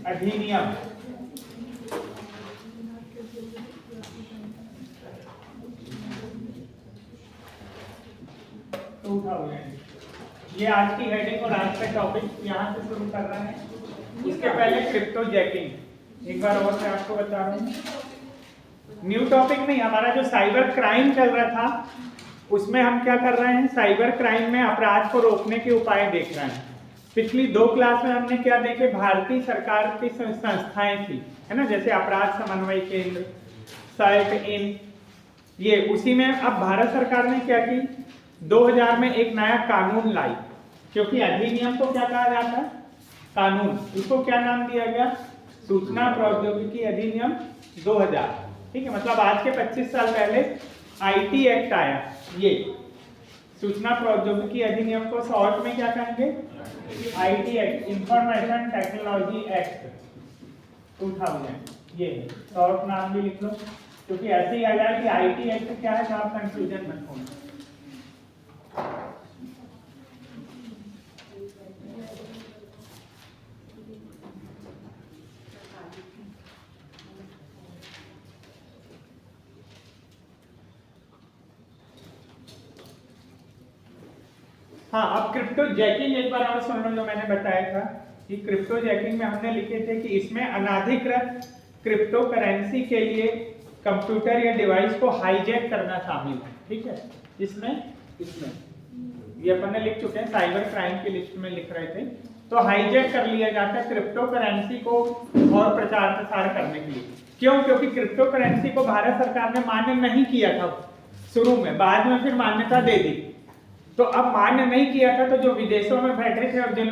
अधिनियम 2000। ये आज की हेडिंग और आज का टॉपिक यहाँ से शुरू कर रहे हैं। उसके पहले क्रिप्टो जैकिंग एक बार और मैं आपको बता रहा हूँ। न्यू टॉपिक नहीं, हमारा जो साइबर क्राइम चल रहा था उसमें हम क्या कर रहे हैं, साइबर क्राइम में अपराध को रोकने के उपाय देख रहे हैं। पिछली 2 क्लास में हमने क्या देखे, भारतीय सरकार की संस्थाएं थी, है ना, जैसे अपराध समन्वय केंद्र, साइट इन, ये उसी में अब भारत सरकार ने क्या की, 2000 में एक नया कानून लाई। क्योंकि अधिनियम को क्या कहा जाता है, कानून, इसको क्या नाम दिया गया, सूचना प्रौद्योगिकी अधिनियम 2000। ठीक है, मतलब आज के 25 साल पहले आईटी एक्ट आया। ये सूचना प्रौद्योगिकी अधिनियम को शॉर्ट में क्या कहेंगे, IT act, information technology act 2000। ये शॉर्ट नाम भी लिख लो, क्योंकि ऐसे ही आ जाए कि आईटी एक्ट क्या है, तो आप कंफ्यूजन मत होना। हाँ, अब क्रिप्टो जैकिंग एक बार और सुन लो। जो मैंने बताया था कि क्रिप्टो जैकिंग में हमने लिखे थे कि इसमें अनाधिकृत क्रिप्टो करेंसी के लिए कंप्यूटर या डिवाइस को हाईजैक करना शामिल है। ठीक है, इसमें ये अपन ने लिख चुके हैं, साइबर क्राइम की लिस्ट में लिख रहे थे। तो हाईजैक कर लिया जाता है क्रिप्टो करेंसी को और प्रचार प्रसार करने के लिए। क्यों? क्योंकि क्रिप्टो करेंसी को भारत सरकार ने मान्य नहीं किया था शुरू में, बाद में फिर मान्यता दे दी। तो अब मान्य नहीं किया था, तो जो विदेशों में बैठे थे और जिन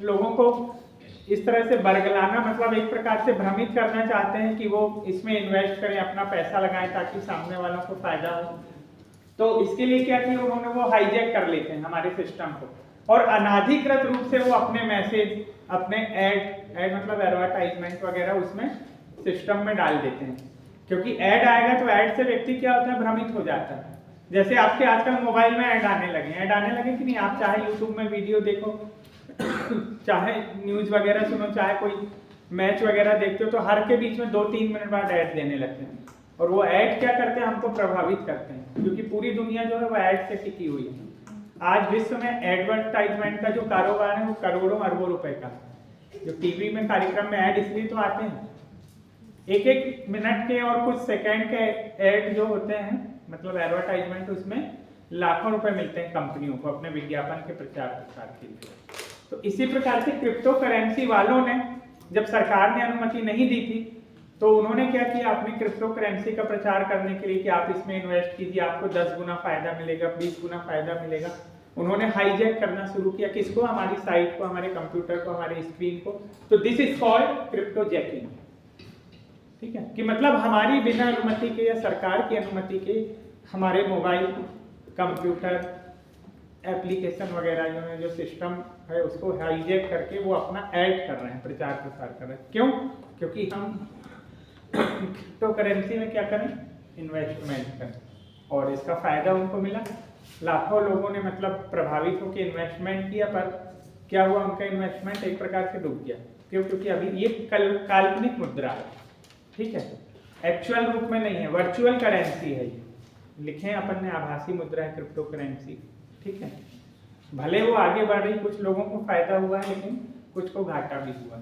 लोगों को इस तरह से बरगलाना, मतलब एक प्रकार से भ्रमित करना चाहते हैं कि वो इसमें इन्वेस्ट करें, अपना पैसा लगाएं ताकि सामने वालों को फायदा हो, तो इसके लिए क्या किया उन्होंने, वो हाईजैक कर लेते हैं हमारे सिस्टम को और अनाधिकृत रूप से वो अपने मैसेज, अपने एड मतलब एडवर्टाइजमेंट वगैरह उसमें सिस्टम में डाल देते हैं। क्योंकि ऐड आएगा तो ऐड से व्यक्ति क्या होता है, भ्रमित हो जाता है। जैसे आपके आजकल मोबाइल में ऐड आने लगे कि नहीं, आप चाहे यूट्यूब में वीडियो देखो, चाहे न्यूज वगैरह सुनो, चाहे कोई मैच वगैरह देखते हो, तो हर के बीच में 2-3 मिनट बाद ऐड देने लगते हैं। और वो ऐड क्या करते हैं, हमको प्रभावित करते हैं, क्योंकि पूरी दुनिया जो है वो ऐड से टिकी हुई है। आज विश्व में एडवर्टाइजमेंट का जो कारोबार है वो करोड़ों अरबों रुपए का। जो टीवी में कार्यक्रम में ऐड इसलिए तो आते हैं, 1-1 मिनट के और कुछ सेकंड के ऐड जो होते हैं, मतलब एडवर्टाइजमेंट, उसमें लाखों रुपए मिलते हैं कंपनियों को अपने विज्ञापन के प्रचार प्रसार के लिए। तो इसी प्रकार से क्रिप्टो करेंसी वालों ने, जब सरकार ने अनुमति नहीं दी थी, तो उन्होंने क्या किया, अपनी क्रिप्टो करेंसी का प्रचार करने के लिए कि आप इसमें इन्वेस्ट कीजिए, आपको 10 गुना फायदा मिलेगा, 20 गुना फायदा मिलेगा। उन्होंने हाईजैक करना शुरू किया, किसको, हमारी साइट को, हमारे कंप्यूटर को, हमारे स्क्रीन को। तो this is called crypto jacking. ठीक है, कि मतलब हमारी बिना अनुमति के या सरकार की अनुमति के हमारे मोबाइल, कंप्यूटर, एप्लीकेशन वगैरह जो सिस्टम है उसको हाईजैक करके वो अपना ऐड कर रहे हैं, प्रचार प्रसार कर रहे हैं। क्यों? क्योंकि हम क्रिप्टो करेंसी में क्या करें, इन्वेस्टमेंट करें, और इसका फायदा उनको मिला। लाखों लोगों ने मतलब प्रभावित होकर इन्वेस्टमेंट किया, पर क्या हुआ, उनका इन्वेस्टमेंट एक प्रकार से डूब गया। क्यों? क्योंकि अभी ये काल्पनिक मुद्रा है। ठीक है, एक्चुअल रूप में नहीं है, वर्चुअल करेंसी है। ये लिखे अपन ने, आभासी मुद्रा है क्रिप्टो करेंसी। ठीक है, भले वो आगे बढ़ रही, कुछ लोगों को फायदा हुआ है लेकिन कुछ को घाटा भी हुआ।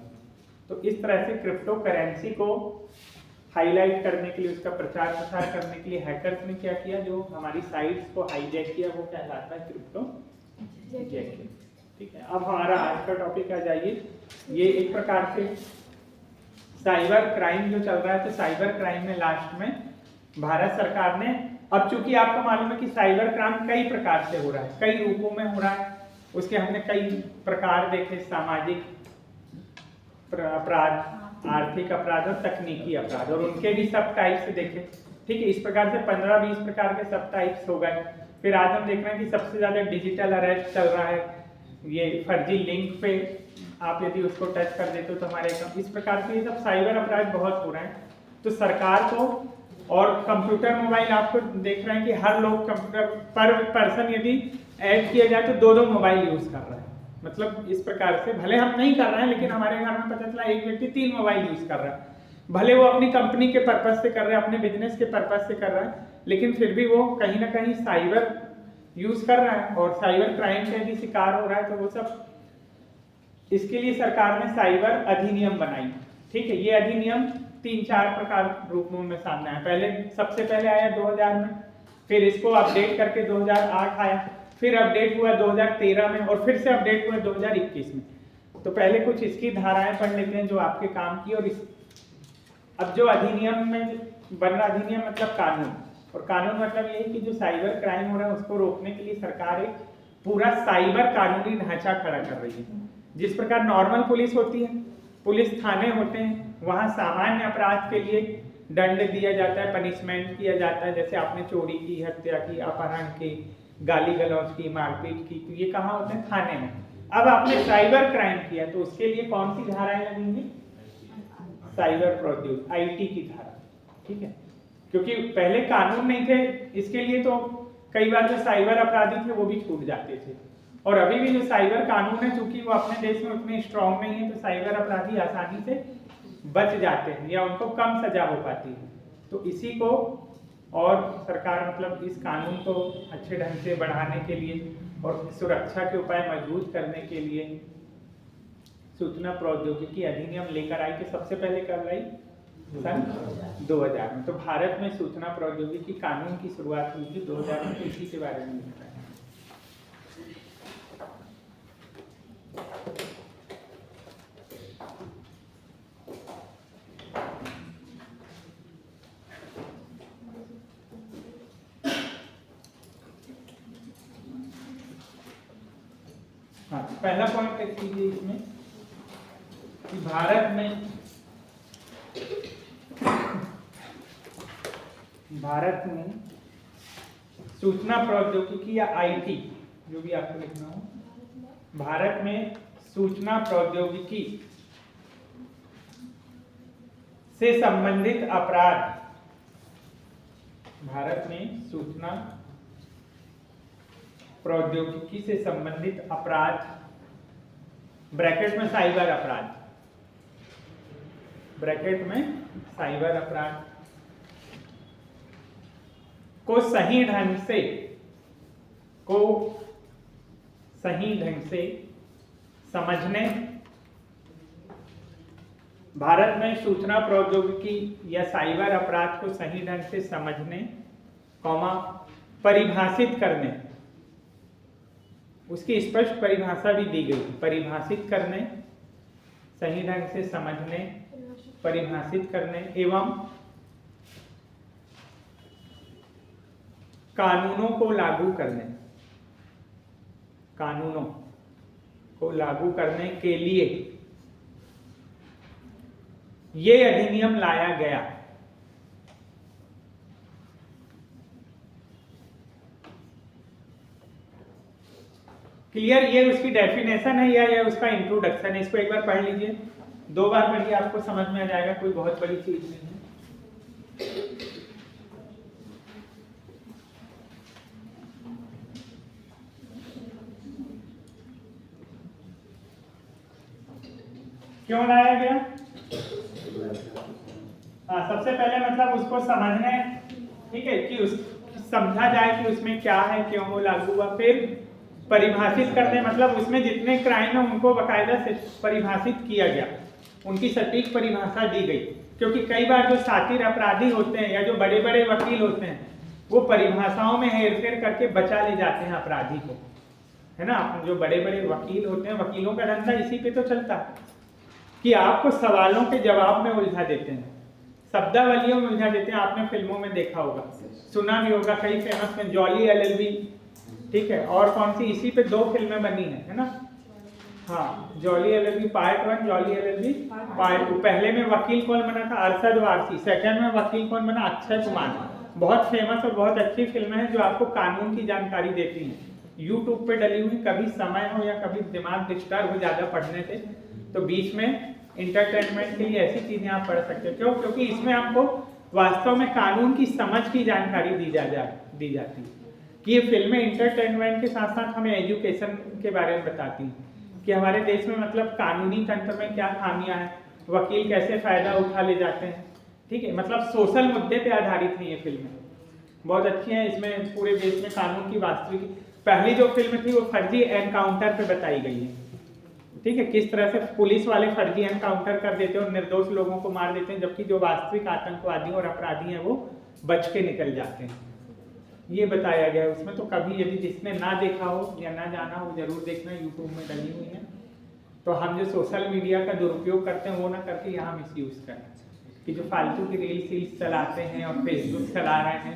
तो इस तरह से क्रिप्टो करेंसी को हाईलाइट करने के लिए, उसका प्रचार प्रसार करने के लिए हैकर्स ने क्या किया, जो हमारी साइट्स को हाईजैक किया, वो कहलाता है क्रिप्टो जैकिंग। ठीक है, अब हमारा आज का टॉपिक आ जाइए। ये एक प्रकार से साइबर क्राइम जो चल रहा है, तो साइबर क्राइम में लास्ट में भारत सरकार ने, अब चूंकि आपको मालूम है कि साइबर क्राइम कई प्रकार से हो रहा है, कई रूपों में हो रहा है, उसके हमने कई प्रकार देखे, सामाजिक अपराध, आर्थिक अपराध और तकनीकी अपराध, और उनके भी सब टाइप्स देखे। ठीक है, इस प्रकार से 15-20 प्रकार के सब टाइप्स हो गए। फिर आज हम देख रहे हैं कि सबसे ज्यादा डिजिटल अरेस्ट चल रहा है, ये फर्जी लिंक पे आप यदि उसको टच कर देते हो तो हमारे, इस प्रकार से ये सब साइबर अपराध बहुत हो रहे हैं। तो सरकार को, और कंप्यूटर मोबाइल आपको देख रहे हैं कि हर लोग कंप्यूटर पर पर्सन यदि ऐड किया जाए तो 2-2 मोबाइल यूज कर रहे हैं। मतलब इस प्रकार से भले हम नहीं कर रहे हैं, लेकिन हमारे घर में पता चला एक व्यक्ति 3 मोबाइल यूज कर रहा है, भले वो अपनी कंपनी के पर्पज से कर रहा है, अपने बिजनेस के पर्पज से कर रहा है, लेकिन फिर भी वो कहीं ना कहीं साइबर यूज कर रहा है और साइबर क्राइम से यदि शिकार हो रहा है तो वो सब, इसके लिए सरकार ने साइबर अधिनियम बनाई। ठीक है, ये अधिनियम 3-4 प्रकार रूपों में सामने आया। पहले सबसे पहले आया 2000 में, फिर इसको अपडेट करके 2008 आया, फिर अपडेट हुआ 2013 में और फिर से अपडेट हुआ 2021 में। तो पहले कुछ इसकी धाराएं पढ़ लेते हैं जो आपके काम की। और अब जो अधिनियम में बन रहा, अधिनियम मतलब कानून, और कानून मतलब ये है कि जो साइबर क्राइम हो रहा है उसको रोकने के लिए सरकार एक पूरा साइबर कानूनी ढांचा खड़ा कर रही है। जिस प्रकार नॉर्मल पुलिस होती है, पुलिस थाने होते हैं, वहाँ सामान्य अपराध के लिए दंड दिया जाता है, पनिशमेंट किया जाता है, जैसे आपने चोरी की, हत्या की, अपहरण की, गाली गलौज की, मारपीट की, तो ये कहाँ होते हैं? थाने में। अब आपने साइबर क्राइम किया तो उसके लिए कौन सी धाराएं लगेंगी? साइबर प्रौद्योगिकी, आईटी की धारा। ठीक है, क्योंकि पहले कानून नहीं थे इसके लिए, तो कई बार जो साइबर अपराधी थे वो भी छूट जाते थे। और अभी भी जो साइबर कानून है, चूंकि वो अपने देश में उतने स्ट्रांग नहीं है, तो साइबर अपराधी आसानी से बच जाते हैं या उनको कम सजा हो पाती है। तो इसी को और सरकार मतलब इस कानून को अच्छे ढंग से बढ़ाने के लिए और सुरक्षा के उपाय मजबूत करने के लिए सूचना प्रौद्योगिकी अधिनियम लेकर आई। कि सबसे पहले कब लाई? सन 2000 में। तो भारत में सूचना प्रौद्योगिकी कानून की शुरुआत हुई थी 2000 में। इसी के बारे में लिखा है। हाँ, पहला पॉइंट लिख लीजिए इसमें कि भारत में सूचना प्रौद्योगिकी या आईटी, जो भी आपको लिखना हो, भारत में सूचना प्रौद्योगिकी से संबंधित अपराध, भारत में सूचना प्रौद्योगिकी से संबंधित अपराध, ब्रैकेट में साइबर अपराध, ब्रैकेट में साइबर अपराध को सही ढंग से समझने, भारत में सूचना प्रौद्योगिकी या साइबर अपराध को सही ढंग से समझने, परिभाषित करने, उसकी स्पष्ट परिभाषा भी दी गई, परिभाषित करने, सही ढंग से समझने, परिभाषित करने एवं कानूनों को लागू करने, कानूनों को लागू करने के लिए ये अधिनियम लाया गया। क्लियर? ये उसकी डेफिनेशन है या ये उसका इंट्रोडक्शन है। इसको एक बार पढ़ लीजिए, 2 बार पढ़िए, आपको समझ में आ जाएगा, कोई बहुत बड़ी चीज नहीं है। क्यों लाया गया? हाँ, सबसे पहले मतलब उसको समझने, ठीक है, कि उस समझा जाए कि उसमें क्या है, क्यों वो लागू हुआ। फिर परिभाषित करने, मतलब उसमें जितने क्राइम है उनको बाकायदा से परिभाषित किया गया, उनकी सटीक परिभाषा दी गई। क्योंकि कई बार जो शातिर अपराधी होते हैं या जो बड़े बड़े वकील होते हैं, वो परिभाषाओं में हेरफेर करके बचा ले जाते हैं अपराधी को, है ना। जो बड़े बड़े वकील होते हैं, वकीलों का धंधा इसी पे तो चलता है कि आपको सवालों के जवाब में उलझा देते हैं, शब्दावलियों में उलझा देते हैं। आपने फिल्मों में देखा होगा, सुना भी होगा, कई फेमस में जॉली एलएलबी, ठीक है, और कौन सी, इसी पे 2 फिल्में बनी है ना। हाँ, jolly LLB part 1, jolly LLB part 2। पहले में वकील कौन बना था? अरशद वारसी। सेकंड में वकील कौन बना? अक्षय कुमार। बहुत फेमस और बहुत अच्छी फिल्में हैं जो आपको कानून की जानकारी देती हैं। यूट्यूब पे डली हुई, कभी समय हो या कभी दिमाग डिस्टर्ब हो ज़्यादा पढ़ने से, तो बीच में इंटरटेनमेंट के लिए ऐसी चीजें आप पढ़ सकते हो। क्यों? क्योंकि इसमें आपको वास्तव में कानून की समझ की जानकारी दी जाती है कि ये फिल्में इंटरटेनमेंट के साथ साथ हमें एजुकेशन के बारे में बताती हैं कि हमारे देश में मतलब कानूनी तंत्र में क्या खामियां हैं, वकील कैसे फायदा उठा ले जाते हैं, ठीक है। मतलब सोशल मुद्दे पे आधारित है ये फिल्में, बहुत अच्छी हैं। इसमें पूरे देश में कानून की वास्तविक, पहली जो फिल्म थी वो फर्जी एनकाउंटर पे बताई गई है, ठीक है। किस तरह से पुलिस वाले फर्जी एनकाउंटर कर देते हैं और निर्दोष लोगों को मार देते हैं, जबकि जो वास्तविक आतंकवादी और अपराधी हैं वो बच के निकल जाते हैं, ये बताया गया है उसमें। तो कभी यदि जिसने ना देखा हो या ना जाना हो जरूर देखना, यूट्यूब में डली हुई है। तो हम जो सोशल मीडिया का दुरुपयोग करते हैं वो ना करके यहाँ मिस यूज करें, कि जो फालतू की रील्स चलाते हैं और फेसबुक चला रहे हैं।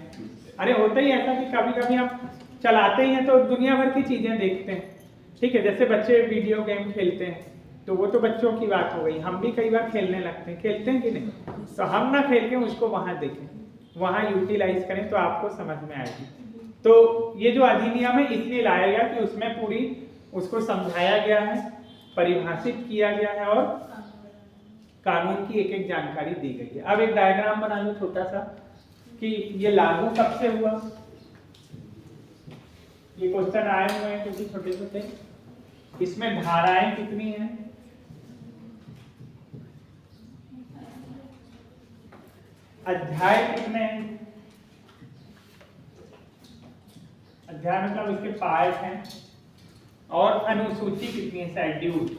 अरे होता ही ऐसा कि कभी कभी हम चलाते ही हैं तो दुनिया भर की चीजें देखते हैं, ठीक है। जैसे बच्चे वीडियो गेम खेलते हैं तो वो तो बच्चों की बात हो गई, हम भी कई बार खेलने लगते हैं, खेलते हैं कि नहीं, तो हम ना खेल के उसको वहां देखें, वहां यूटिलाइज करें तो आपको समझ में आएगी। तो ये जो अधिनियम है इसलिए लाया गया कि उसमें पूरी उसको समझाया गया है, परिभाषित किया गया है और कानून की एक एक जानकारी दी गई है। अब एक डायग्राम बना लो छोटा सा कि ये लागू कब से हुआ। ये क्वेश्चन आए हुए हैं क्योंकि छोटे छोटे, इसमें धाराएं कितनी हैं, अध्याय कितने हैं, अध्याय मतलब इसके पार्ट हैं, और अनुसूची कितनी है, शेड्यूल।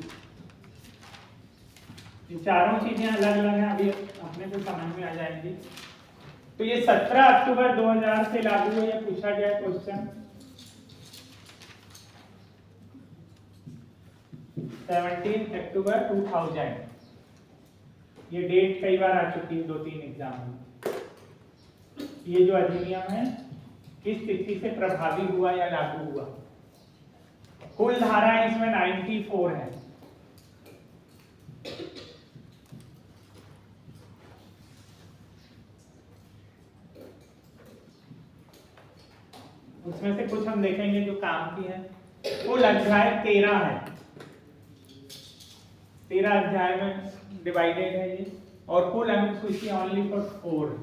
ये चारों चीजें अलग अलग हैं, अभी अपने को समझ में आ जाएंगी। तो ये 17 अक्टूबर 2000 से लागू है, ये पूछा गया क्वेश्चन। 17 अक्टूबर 2000, ये डेट कई बार आ चुकी है 2-3 एग्जाम में। ये जो अधिनियम है किस तिथि से प्रभावी हुआ या लागू हुआ। कुल धाराएं इसमें 94 है। उसमें से कुछ हम देखेंगे जो काम की है। कुल अध्याय 13 है, 13 अध्याय में डिवाइडेड है ये, और कुल अनुसूची ओनली फॉर 4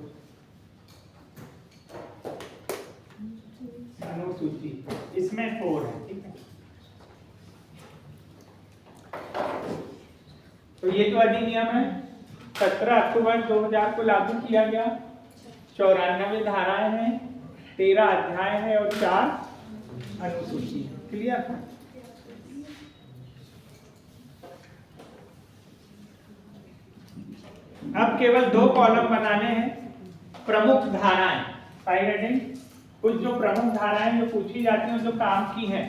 अनुसूची, इसमें 4 है, ठीक है। तो ये जो अधिनियम है 17 अक्टूबर 2000 को लागू किया गया। 94 धाराएं हैं, 13 अध्याय है और 4 अनुसूची। क्लियर। अब केवल 2 कॉलम बनाने हैं, प्रमुख धाराएं, साइड हेडिंग। कुछ जो प्रमुख धाराएं जो पूछी जाती हैं जो काम की हैं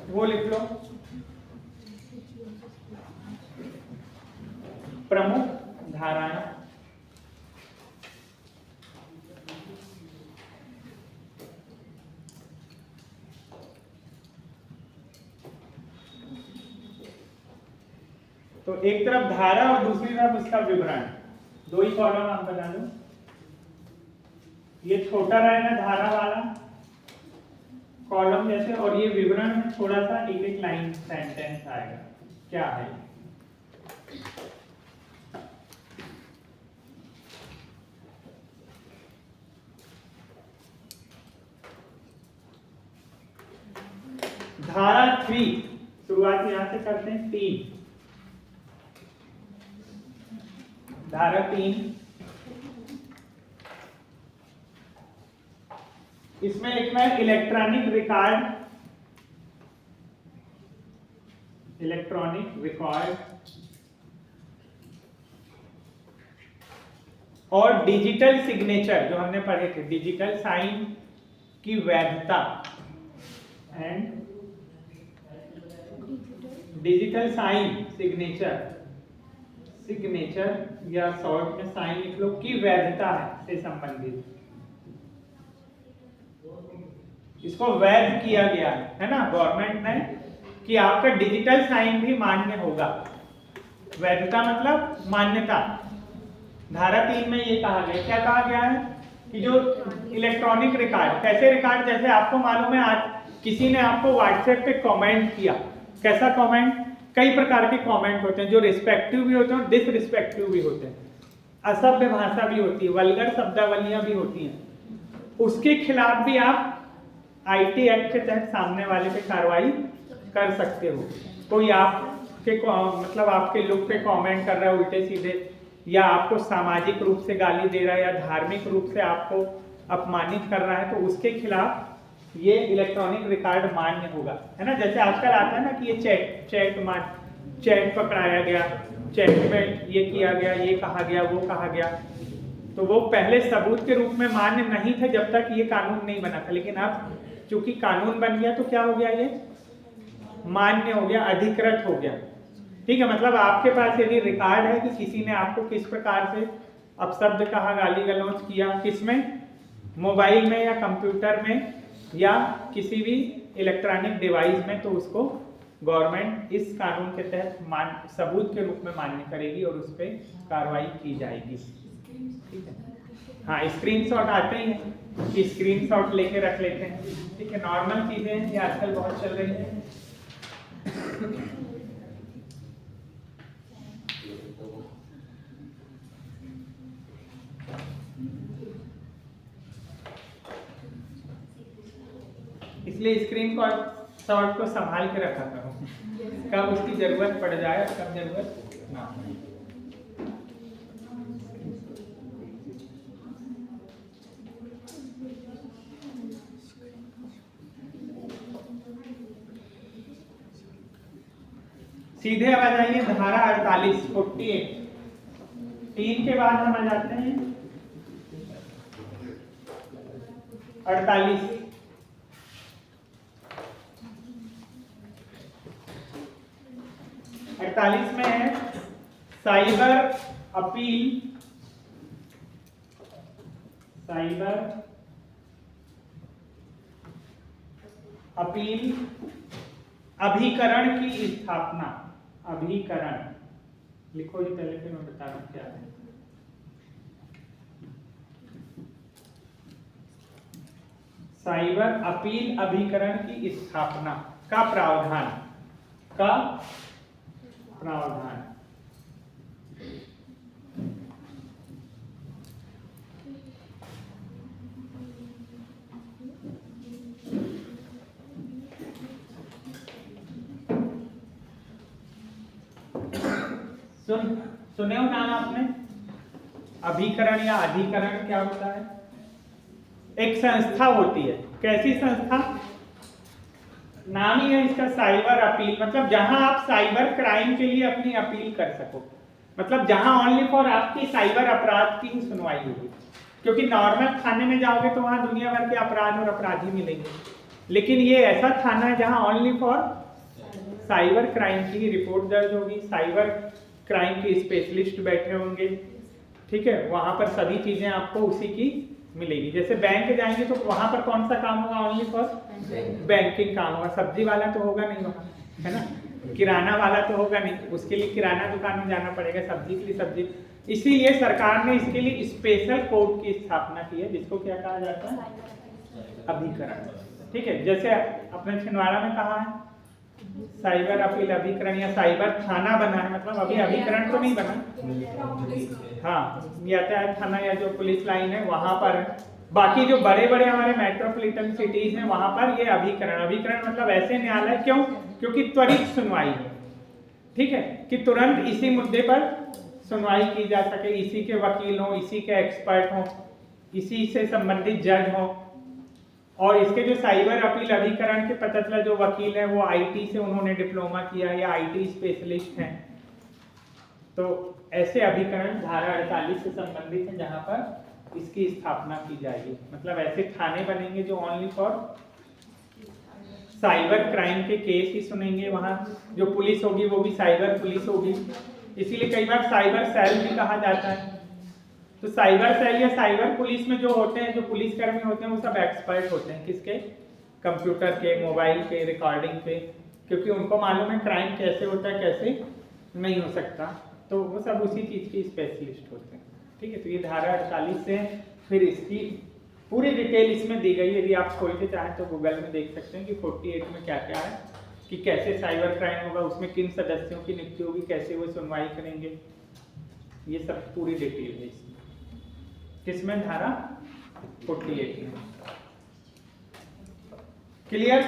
वो लिख लो। प्रमुख धाराएं, तो एक तरफ धारा और दूसरी तरफ उसका विवरण, 2 ही कॉलम आप बना लो। ये छोटा रहेगा धारा वाला कॉलम जैसे, और ये विवरण में थोड़ा सा एक एक लाइन सेंटेंस आएगा। क्या है धारा 3, शुरुआत यहां से करते हैं। 3 धारा 3, इसमें लिखना है इलेक्ट्रॉनिक रिकॉर्ड, इलेक्ट्रॉनिक रिकॉर्ड और डिजिटल सिग्नेचर, जो हमने पढ़े थे, डिजिटल साइन की वैधता and digital sign signature, signature या शॉर्ट में साइन लिख लो, की वैधता से संबंधित, इसको वैध किया गया है ना गवर्नमेंट ने, कि आपका डिजिटल साइन भी मान्य होगा। वैधता मतलब मान्यता। धारा 3 में ये कहा गया, क्या कहा गया है कि जो इलेक्ट्रॉनिक रिकॉर्ड, कैसे रिकॉर्ड, जैसे आपको मालूम है आज किसी ने आपको व्हाट्सएप पे कमेंट किया, कैसा कमेंट, कई प्रकार के कमेंट होते हैं जो रिस्पेक्टिव भी होते हैं और डिसरिस्पेक्टिव भी होते हैं, असभ्य भाषा भी होती है, वल्गर शब्दावलियां भी होती हैं, उसके खिलाफ भी आप आईटी एक्ट के तहत सामने वाले पे कार्रवाई कर सकते हो। कोई मतलब आपके लुक पे कमेंट कर रहा है उल्टे सीधे, या आपको सामाजिक रूप से गाली दे रहा है, या धार्मिक रूप से आपको अपमानित कर रहा है, तो उसके खिलाफ ये इलेक्ट्रॉनिक रिकॉर्ड मान्य होगा, है ना। जैसे आजकल आता है ना कि ये चैट पकड़ाया गया, चैट में ये किया गया, ये कहा गया, वो कहा गया, तो वो पहले सबूत के रूप में मान्य नहीं था जब तक ये कानून नहीं बना था, लेकिन अब चूंकि कानून बन गया तो क्या हो गया, ये मान्य हो गया, अधिकृत हो गया। ठीक है, मतलब आपके पास यदि रिकॉर्ड है कि किसी ने आपको किस प्रकार से अपशब्द कहा, गाली गलौज किया, किसमें, मोबाइल में या कंप्यूटर में या किसी भी इलेक्ट्रॉनिक डिवाइस में, तो उसको गवर्नमेंट इस कानून के तहत सबूत के रूप में मान्य करेगी और उस पर कार्रवाई की जाएगी। ठीक है, हाँ, स्क्रीनशॉट आते ही हैं कि स्क्रीनशॉट लेके रख लेते हैं। ठीक है, नॉर्मल चीजें हैं, ये आजकल बहुत चल रही है। इसलिए स्क्रीन शॉट को संभाल के रखा करो, कब उसकी जरूरत पड़ जाए और कब जरूरत ना पड़े। सीधे अब आ जाइए धारा 48 3 के बाद हम आ जाते हैं 48। में है साइबर अपील अभिकरण की स्थापना। अभिकरण लिखो जी पहले, फिर मैं बता रहा हूं क्या है। साइबर अपील अभिकरण की स्थापना का प्रावधान सुने हो नाम आपने, अभिकरण या अधिकरण क्या होता है? एक संस्था होती है। कैसी संस्था? नाम ही है इसका, साइबर अपील, मतलब जहां आप साइबर क्राइम के लिए अपनी अपील कर सको, मतलब जहां ओनली फॉर आपकी साइबर अपराध की ही सुनवाई होगी। क्योंकि नॉर्मल थाने में जाओगे तो वहां दुनिया भर के अपराध और अपराधी मिलेंगे, लेकिन ये ऐसा थाना है जहां ओनली फॉर साइबर क्राइम की ही रिपोर्ट दर्ज होगी, साइबर क्राइम के स्पेशलिस्ट बैठे होंगे। ठीक है, वहां पर सभी चीजें आपको उसी की मिलेगी। जैसे बैंक जाएंगे तो वहां पर कौन सा काम होगा? ओनली फॉर बैंकिंग काम होगा। सब्जी वाला तो होगा नहीं वहाँ, है ना, किराना वाला तो होगा नहीं, उसके लिए किराना दुकान में जाना पड़ेगा, सब्जी के लिए सब्जी। इसीलिए सरकार ने इसके लिए स्पेशल कोर्ट की स्थापना की है, जिसको क्या कहा जाता है? अभिकरण। ठीक है, जैसे अपने छिंदवाड़ा में कहा है साइबर अपील अभिकरण या साइबर थाना बना है, मतलब अभी अभिकरण तो नहीं बना। हाँ, यातायात थाना या जो पुलिस लाइन है वहां पर। बाकी जो बड़े बड़े हमारे मेट्रोपॉलिटन सिटीज हैं वहां पर ये अभिकरण मतलब ऐसे न्यायालय। क्यों? क्योंकि त्वरित सुनवाई है। ठीक है, कि तुरंत इसी मुद्दे पर सुनवाई की जा सके, इसी के वकील हो, इसी के एक्सपर्ट हो, इसी से संबंधित जज हो। और इसके जो साइबर अपील अभिकरण के पता चला जो वकील हैं वो आईटी से उन्होंने डिप्लोमा किया या आईटी स्पेशलिस्ट हैं। तो ऐसे अभिकरण धारा 48 से संबंधित है जहां पर इसकी स्थापना की जाएगी। मतलब ऐसे थाने बनेंगे जो ओनली फॉर साइबर क्राइम के केस ही सुनेंगे। वहां जो पुलिस होगी वो भी साइबर पुलिस होगी, इसीलिए कई बार साइबर सेल भी कहा जाता है। तो साइबर सेल या साइबर पुलिस में जो होते हैं, जो पुलिसकर्मी होते हैं, वो सब एक्सपर्ट होते हैं किसके? कंप्यूटर के, मोबाइल के, रिकॉर्डिंग पे, क्योंकि उनको मालूम है क्राइम कैसे होता है, कैसे नहीं हो सकता। तो वो सब उसी चीज के स्पेशलिस्ट होते हैं। ठीक है, तो ये धारा 48 से फिर इसकी पूरी डिटेल इसमें दी गई है। यदि आप खोल के चाहें तो गूगल में देख सकते हैं कि 48 में क्या क्या है, कि कैसे साइबर क्राइम होगा, उसमें किन सदस्यों की नियुक्ति होगी, कैसे वो सुनवाई करेंगे, ये सब पूरी डिटेल है इसमें। किसमें? धारा 48 में। क्लियर?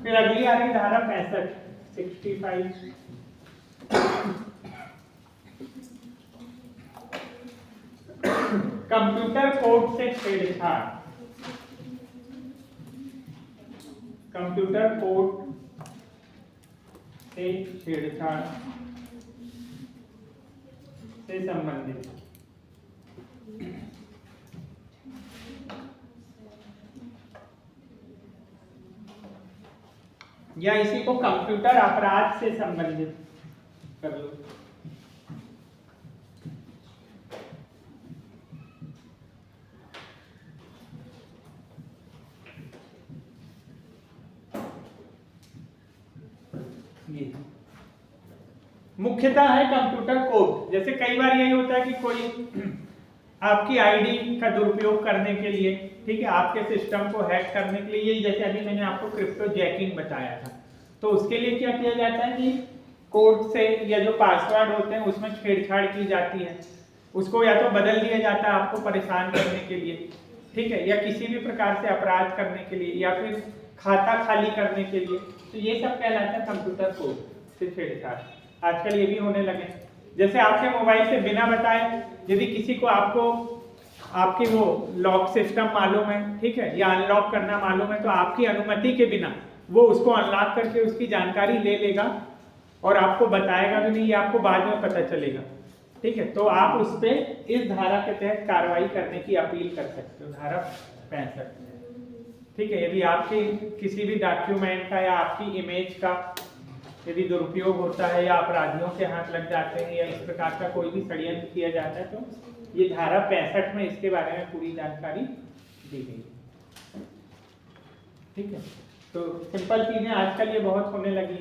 फिर अगली आ रही धारा 65 65 कंप्यूटर कोड से छेड़छाड़, कंप्यूटर कोड से छेड़छाड़ से संबंधित या इसी को कंप्यूटर अपराध से संबंधित कर लो। ये मुख्यतः है कंप्यूटर कोड। जैसे कई बार यही होता है कि कोई आपकी आईडी का दुरुपयोग करने के लिए, ठीक है, आपके सिस्टम को हैक करने के लिए, यही जैसे अभी मैंने आपको क्रिप्टो जैकिंग बताया था, तो उसके लिए क्या किया जाता है कि कोड से या जो पासवर्ड होते हैं उसमें छेड़छाड़ की जाती है, उसको या तो बदल दिया जाता है आपको परेशान करने के लिए, ठीक है, या किसी भी प्रकार से अपराध करने के लिए, या फिर खाता खाली करने के लिए। तो ये सब कहलाता है कंप्यूटर कोड से छेड़छाड़। आजकल ये भी होने लगे। जैसे आपके मोबाइल से बिना बताए यदि किसी को आपको आपकी वो लॉक सिस्टम मालूम है, ठीक है, या अनलॉक करना मालूम है, तो आपकी अनुमति के बिना वो उसको अनलॉक करके उसकी जानकारी ले लेगा और आपको बताएगा भी नहीं, ये आपको बाद में पता चलेगा, ठीक है। तो आप उस पर इस धारा के तहत कार्रवाई करने की अपील कर सकते हो, धारा 65, ठीक है। यदि आपके किसी भी डॉक्यूमेंट का या आपकी इमेज का यदि दुरुपयोग होता है या अपराधियों के हाथ लग जाते हैं या इस प्रकार का कोई भी षड्यंत्र किया जाता है, तो ये धारा 65 में इसके बारे में पूरी जानकारी दी गई है, ठीक है। तो सिंपल चीजें आजकल ये बहुत होने लगी,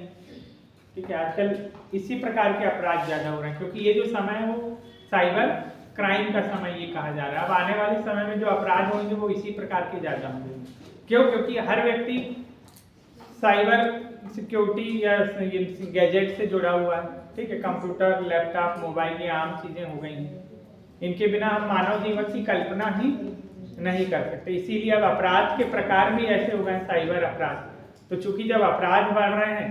ठीक है। आजकल इसी प्रकार के अपराध ज्यादा हो रहे हैं, क्योंकि ये जो समय है वो साइबर क्राइम का समय ये कहा जा रहा है। अब आने वाले समय में जो अपराध होंगे वो इसी प्रकार के ज्यादा होंगे। क्यों? क्योंकि हर व्यक्ति साइबर सिक्योरिटी या गैजेट से जुड़ा हुआ है, ठीक है। कंप्यूटर, लैपटॉप, मोबाइल ये आम चीजें हो गई हैं, इनके बिना हम मानव जीवन की कल्पना ही नहीं कर सकते। इसीलिए अब अपराध के प्रकार भी ऐसे हो गए हैं, साइबर अपराध। तो चूंकि जब अपराध बढ़ रहे हैं,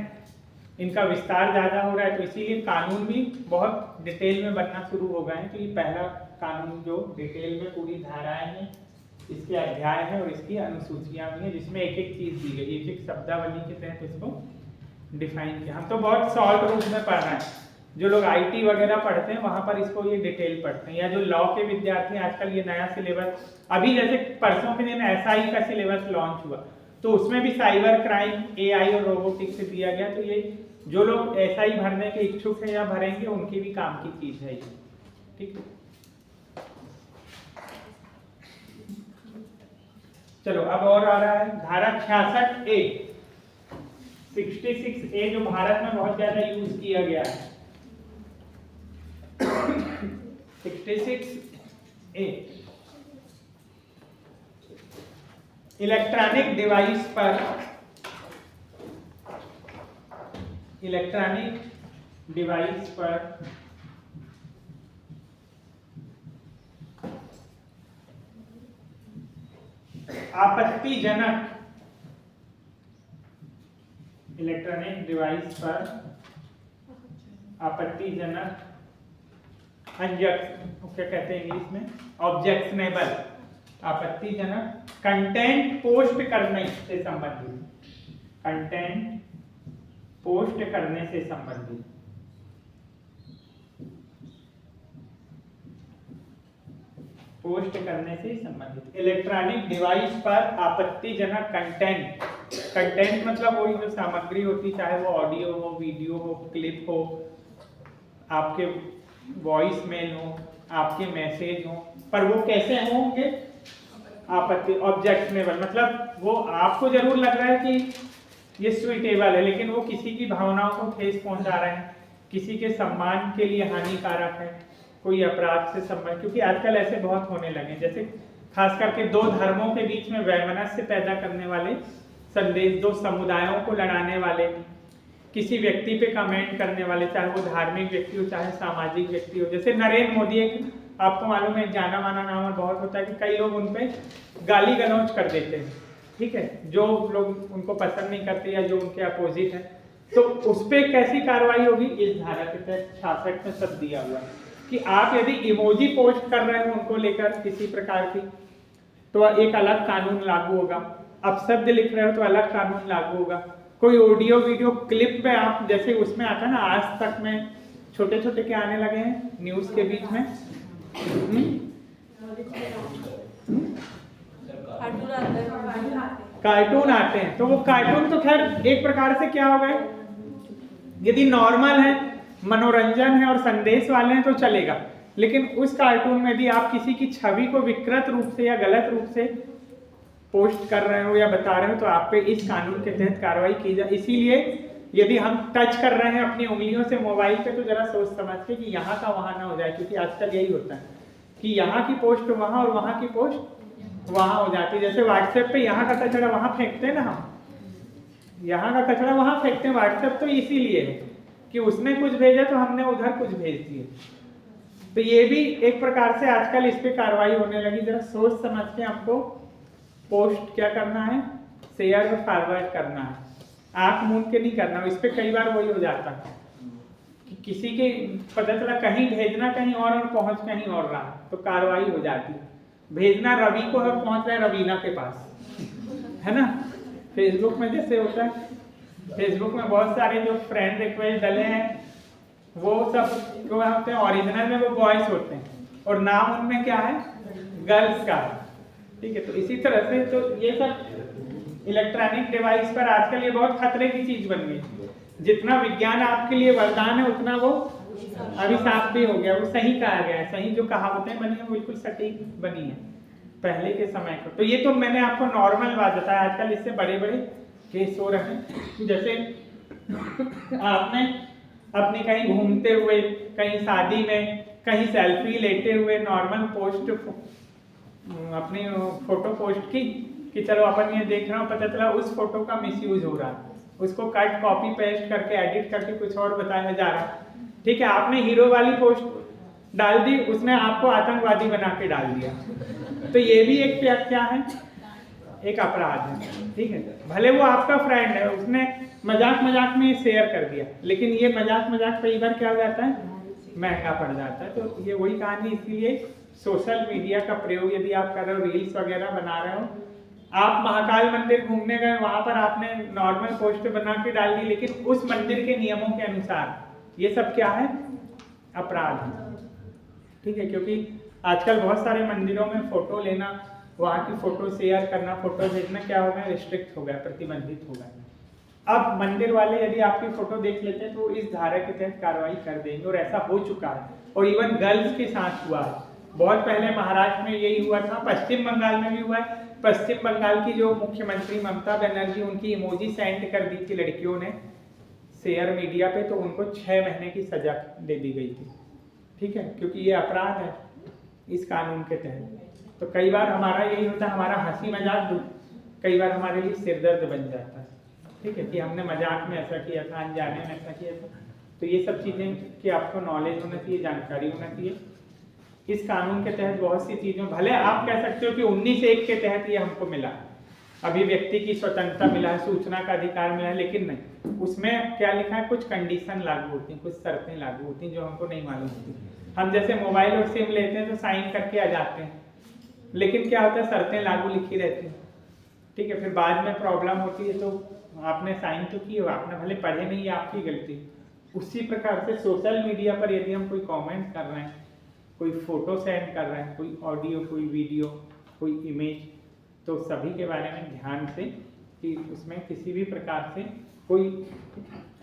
इनका विस्तार ज्यादा हो रहा है, तो इसीलिए कानून भी बहुत डिटेल में बनना शुरू हो गए हैं। तो ये पहला कानून जो डिटेल में पूरी धाराएं हैं, इसके अध्याय है और इसकी अनुसूचियां भी हैं, जिसमें एक एक चीज दी गई, एक एक शब्दावली के तहत इसको डिफाइन किया। हम तो बहुत शॉर्ट रूप में पढ़ रहे हैं, जो लोग आईटी वगैरह पढ़ते हैं वहां पर इसको ये डिटेल पढ़ते हैं, या जो लॉ के विद्यार्थी आजकल ये नया सिलेबस, अभी जैसे परसों के दिन SI का सिलेबस लॉन्च हुआ, तो उसमें भी साइबर क्राइम, AI और रोबोटिक्स से दिया गया। तो ये जो लोग SI भरने के इच्छुक है या भरेंगे, उनकी भी काम की चीज है ये, ठीक है। चलो अब और आ रहा है धारा 66A, 66A जो भारत में बहुत ज्यादा यूज किया गया है। 66A इलेक्ट्रॉनिक डिवाइस पर, इलेक्ट्रॉनिक डिवाइस पर आपत्तिजनक, इलेक्ट्रॉनिक डिवाइस पर आपत्तिजनक क्या कहते हैं इंग्लिश में, ऑब्जेक्शनेबल, आपत्तिजनक कंटेंट पोस्ट करने से संबंधित, कंटेंट पोस्ट करने से संबंधित, पोस्ट करने से संबंधित इलेक्ट्रॉनिक डिवाइस पर आपत्तिजनक कंटेंट, कंटेंट मतलब वही जो सामग्री होती, चाहे वो ऑडियो हो, वीडियो हो, क्लिप हो, आपके वॉइस मेल हो, आपके मैसेज हो, पर वो कैसे होंगे, आपत्ति, ऑब्जेक्शनेबल, मतलब वो आपको जरूर लग रहा है कि ये सुइटेबल है, लेकिन वो किसी की भावनाओं को ठेस पहुंचा रहे हैं, किसी के सम्मान के लिए हानिकारक है, कोई अपराध से संबंध, क्योंकि आजकल ऐसे बहुत होने लगे, जैसे खास करके दो धर्मों के बीच में वैमनस्य पैदा करने वाले संदेश, दो समुदायों को लड़ाने वाले, किसी व्यक्ति पे कमेंट करने वाले, चाहे वो धार्मिक व्यक्ति हो चाहे सामाजिक व्यक्ति हो। जैसे नरेंद्र मोदी, एक आपको मालूम है जाना माना नाम है, बहुत होता है कि कई लोग उन पे गाली गलौज कर देते हैं, ठीक है, जो लोग उनको पसंद नहीं करते या जो उनके अपोजिट है, तो उस पर कैसी कार्रवाई होगी, इस धारा के तहत 66 में सब दिया हुआ है कि आप यदि इमोजी पोस्ट कर रहे हो उनको लेकर किसी प्रकार की, तो एक अलग कानून लागू होगा। अपशब्द लिख रहे हो तो अलग कानून लागू होगा। कोई ऑडियो वीडियो क्लिप में आप, जैसे उसमें आता है ना आज तक में छोटे छोटे क्या आने लगे हैं न्यूज के बीच में, कार्टून आते हैं, तो वो कार्टून तो खैर एक प्रकार से क्या हो गए, यदि नॉर्मल है, मनोरंजन है और संदेश वाले हैं तो चलेगा, लेकिन उस कार्टून में भी आप किसी की छवि को विकृत रूप से या गलत रूप से पोस्ट कर रहे हो या बता रहे हो तो आप पे इस कानून के तहत कार्रवाई की जाए। इसीलिए यदि हम टच कर रहे हैं अपनी उंगलियों से मोबाइल पे तो जरा सोच समझ के कि यहाँ का वहाँ ना हो जाए, क्योंकि आजकल यही होता है कि यहाँ की पोस्ट वहाँ और वहाँ की पोस्ट वहाँ हो जाती है। जैसे व्हाट्सएप पे यहाँ का कचरा वहाँ फेंकते हैं ना, हम यहाँ का कचरा वहाँ फेंकते हैं। व्हाट्सएप तो इसीलिए है कि उसने कुछ भेजा तो हमने उधर कुछ भेज दिए। तो ये भी एक प्रकार से आजकल इस पे कार्रवाई होने लगी। जरा सोच समझ के हमको पोस्ट क्या करना है, शेयर और फॉरवर्ड करना है, आंख मूंद के नहीं करना। इस पे कई बार वही हो जाता है कि किसी के पता चला कहीं भेजना कहीं और पहुंच कहीं और रहा तो कार्रवाई हो जाती है। भेजना रवि को है, पहुंच रहा है रवीना के पास, है ना। फेसबुक में जैसे होता है, फेसबुक में बहुत सारे जो फ्रेंड रिक्वेस्ट डले हैं वो सब जो होते हैं ओरिजिनल में वो बॉयज होते हैं और नाम उनमें क्या है, गर्ल्स का, ठीक है। तो इसी तरह से तो ये सब इलेक्ट्रॉनिक डिवाइस पर आजकल ये बहुत खतरे की चीज बन गई। जितना विज्ञान आपके लिए वरदान है उतना वो अभिशाप भी हो गया। वो सही कहा गया है, सही जो कहावतें बनी है बिल्कुल सटीक बनी है पहले के समय को। तो ये तो मैंने आपको नॉर्मल बात बताया। आजकल इससे बड़े बड़े केस हो रहे हैं। जैसे आपने अपनी कहीं घूमते हुए, कहीं शादी में, कहीं सेल्फी लेते हुए नॉर्मल पोस्ट अपनी फोटो पोस्ट की कि चलो अपन ये देख रहा हूँ, पता चला उस फोटो का मिसयूज हो रहा है, उसको कट कॉपी पेस्ट करके एडिट करके कुछ और बताया जा रहा है, ठीक है। आपने हीरो वाली पोस्ट डाल दी, उसने आपको आतंकवादी बना के डाल दिया। तो ये भी एक क्या है, एक अपराध है, ठीक है। भले वो आपका फ्रेंड है, उसने मजाक मजाक में शेयर कर दिया, लेकिन ये मजाक कई बार क्या हो जाता है, महंगा पड़ जाता है। तो ये वही कहानी। इसीलिए सोशल मीडिया का प्रयोग यदि आप कर रहे हो, रील्स वगैरह बना रहे हो, आप महाकाल मंदिर घूमने गए, वहां पर आपने नॉर्मल पोस्ट बना के डाल दी, लेकिन उस मंदिर के नियमों के अनुसार ये सब क्या है, अपराध है, ठीक है। क्योंकि आजकल बहुत सारे मंदिरों में फोटो लेना, वहाँ की फोटो शेयर करना, फोटो भेजना क्या हो गया, रिस्ट्रिक्ट हो गया, प्रतिबंधित हो गया। अब मंदिर वाले यदि आपकी फोटो देख लेते हैं तो इस धारा के तहत कार्रवाई कर देंगे, और ऐसा हो चुका है। और इवन गर्ल्स के साथ हुआ है। बहुत पहले महाराष्ट्र में यही हुआ था, पश्चिम बंगाल में भी हुआ है। पश्चिम बंगाल की जो मुख्यमंत्री ममता बनर्जी, उनकी इमोजी सेंड कर दी थी लड़कियों ने शेयर मीडिया पे, तो उनको 6 महीने की सजा दे दी गई थी, ठीक है, क्योंकि ये अपराध है इस कानून के तहत। तो कई बार हमारा यही होता है, हमारा हंसी मजाक कई बार हमारे लिए सिरदर्द बन जाता है, ठीक है, कि हमने मजाक में ऐसा किया था, अनजाने में ऐसा किया था। तो ये सब चीज़ें कि आपको नॉलेज होना चाहिए, जानकारी होना चाहिए। इस कानून के तहत बहुत सी चीज़ों, भले आप कह सकते हो कि 19(1) के तहत ये हमको मिला, अभिव्यक्ति की स्वतंत्रता मिला है, सूचना का अधिकार मिला है, लेकिन नहीं, उसमें क्या लिखा है, कुछ कंडीशन लागू होती हैं, कुछ शर्तें लागू होती हैं जो हमको नहीं मालूम होती। हम जैसे मोबाइल और सिम लेते हैं तो साइन करके आ जाते हैं, लेकिन क्या होता है, शर्तें लागू लिखी रहती हैं, ठीक है। फिर बाद में प्रॉब्लम होती है, तो आपने साइन तो की हो, आपने भले पढ़े नहीं, ये आपकी गलती। उसी प्रकार से सोशल मीडिया पर यदि हम कोई कमेंट कर रहे हैं, कोई फोटो सेंड कर रहे हैं, कोई ऑडियो, कोई वीडियो, कोई इमेज, तो सभी के बारे में ध्यान से कि उसमें किसी भी प्रकार से कोई